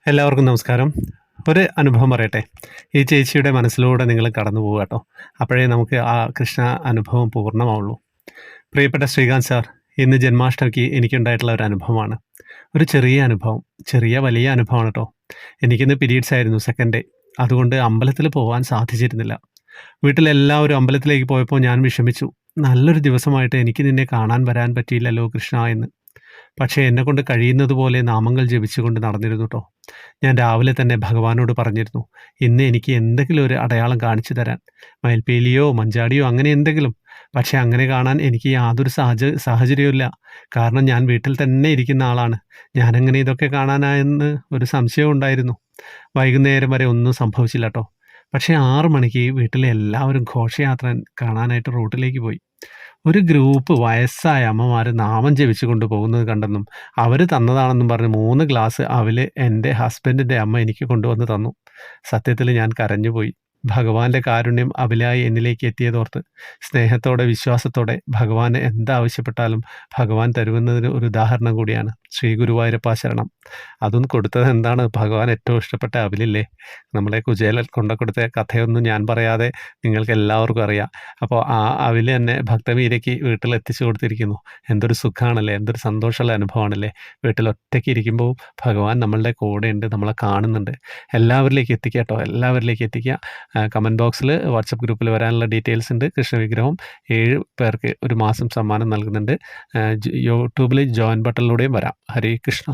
എല്ലാവർക്കും നമസ്കാരം. ഒരു അനുഭവം പറയട്ടെ. ഈ ചേച്ചിയുടെ മനസ്സിലൂടെ നിങ്ങൾ കടന്നു പോവുക കേട്ടോ. അപ്പോഴേ നമുക്ക് ആ കൃഷ്ണ അനുഭവം പൂർണ്ണമാവുള്ളൂ. പ്രിയപ്പെട്ട ശ്രീകാന്ത് സാർ, ഇന്ന് ജന്മാഷ്ടമിക്ക് എനിക്കുണ്ടായിട്ടുള്ള ഒരു അനുഭവമാണ്. ഒരു ചെറിയ അനുഭവം, വലിയ അനുഭവമാണ് കേട്ടോ. എനിക്കിന്ന് പീരീഡ്സ് ആയിരുന്നു, സെക്കൻഡ് ഡേ. അതുകൊണ്ട് അമ്പലത്തിൽ പോകാൻ സാധിച്ചിരുന്നില്ല. വീട്ടിലെല്ലാവരും അമ്പലത്തിലേക്ക് പോയപ്പോൾ ഞാൻ വിഷമിച്ചു. നല്ലൊരു ദിവസമായിട്ട് എനിക്ക് നിന്നെ കാണാൻ വരാൻ പറ്റിയില്ലല്ലോ കൃഷ്ണ എന്ന്. പക്ഷേ എന്നെക്കൊണ്ട് കഴിയുന്നതുപോലെ നാമങ്ങൾ ജപിച്ചുകൊണ്ട് നടന്നിരുന്നു ട്ടോ. ഞാൻ രാവിലെ തന്നെ ഭഗവാനോട് പറഞ്ഞിരുന്നു, ഇന്ന് എനിക്ക് എന്തെങ്കിലും ഒരു അടയാളം കാണിച്ചു തരാൻ. മയിൽപീലിയോ മഞ്ചാടിയോ അങ്ങനെ എന്തെങ്കിലും. പക്ഷേ അങ്ങനെ കാണാൻ എനിക്ക് യാതൊരു സാഹചര്യവുമില്ല. കാരണം ഞാൻ വീട്ടിൽ തന്നെ ഇരിക്കുന്ന ആളാണ്. ഞാനെങ്ങനെ ഇതൊക്കെ കാണാനായെന്ന് ഒരു സംശയവും ഉണ്ടായിരുന്നു. വൈകുന്നേരം വരെ ഒന്നും സംഭവിച്ചില്ല ട്ടോ. പക്ഷേ 6 മണിക്ക് വീട്ടിലെ എല്ലാവരും ഘോഷയാത്ര കാണാനായിട്ട് റോഡിലേക്ക് പോയി. ഒരു ഗ്രൂപ്പ് വയസ്സായ അമ്മമാര് നാമം ജപിച്ചുകൊണ്ട് പോകുന്നത് കണ്ടെന്നും അവര് തന്നതാണെന്നും പറഞ്ഞ് 3 ഗ്ലാസ് അവില് എൻ്റെ ഹസ്ബൻഡിൻ്റെ അമ്മ എനിക്ക് കൊണ്ടുവന്ന് തന്നു. സത്യത്തിൽ ഞാൻ കരഞ്ഞുപോയി. ഭഗവാന്റെ കാരുണ്യം അവിലായി എന്നിലേക്ക് എത്തിയതോർത്ത്. സ്നേഹത്തോടെ വിശ്വാസത്തോടെ ഭഗവാൻ എന്താവശ്യപ്പെട്ടാലും ഭഗവാൻ തരുമെന്നതിന് ഒരു ഉദാഹരണം കൂടിയാണ് ശ്രീ ഗുരുവായൂരപ്പ ശരണം. അതും കൊടുത്തത് എന്താണ്? ഭഗവാൻ ഏറ്റവും ഇഷ്ടപ്പെട്ട അവിലില്ലേ? നമ്മളെ കുചേലൻ കൊടുത്ത കഥയൊന്നും ഞാൻ പറയാതെ നിങ്ങൾക്ക് എല്ലാവർക്കും അറിയാം. അപ്പോൾ ആ അവില് തന്നെ ഭക്തവീരയ്ക്ക് വീട്ടിൽ എത്തിച്ചു കൊടുത്തിരിക്കുന്നു. എന്തൊരു സുഖമാണല്ലേ, എന്തൊരു സന്തോഷമുള്ള അനുഭവമാണല്ലേ. വീട്ടിൽ ഒറ്റയ്ക്ക് ഇരിക്കുമ്പോൾ ഭഗവാൻ നമ്മളുടെ കൂടെയുണ്ട്, നമ്മളെ കാണുന്നുണ്ട്. എല്ലാവരിലേക്ക് എത്തിക്കുക കേട്ടോ, എല്ലാവരിലേക്ക് എത്തിക്കുക. കമൻറ്റ് ബോക്സിൽ വാട്സപ്പ് ഗ്രൂപ്പിൽ വരാനുള്ള ഡീറ്റെയിൽസ് ഉണ്ട്. കൃഷ്ണവിഗ്രഹം 7 പേർക്ക് ഒരു മാസം സമ്മാനം നൽകുന്നുണ്ട്. യൂട്യൂബിൽ ജോയിൻ ബട്ടണിലൂടെയും വരാം. ഹരേ കൃഷ്ണ.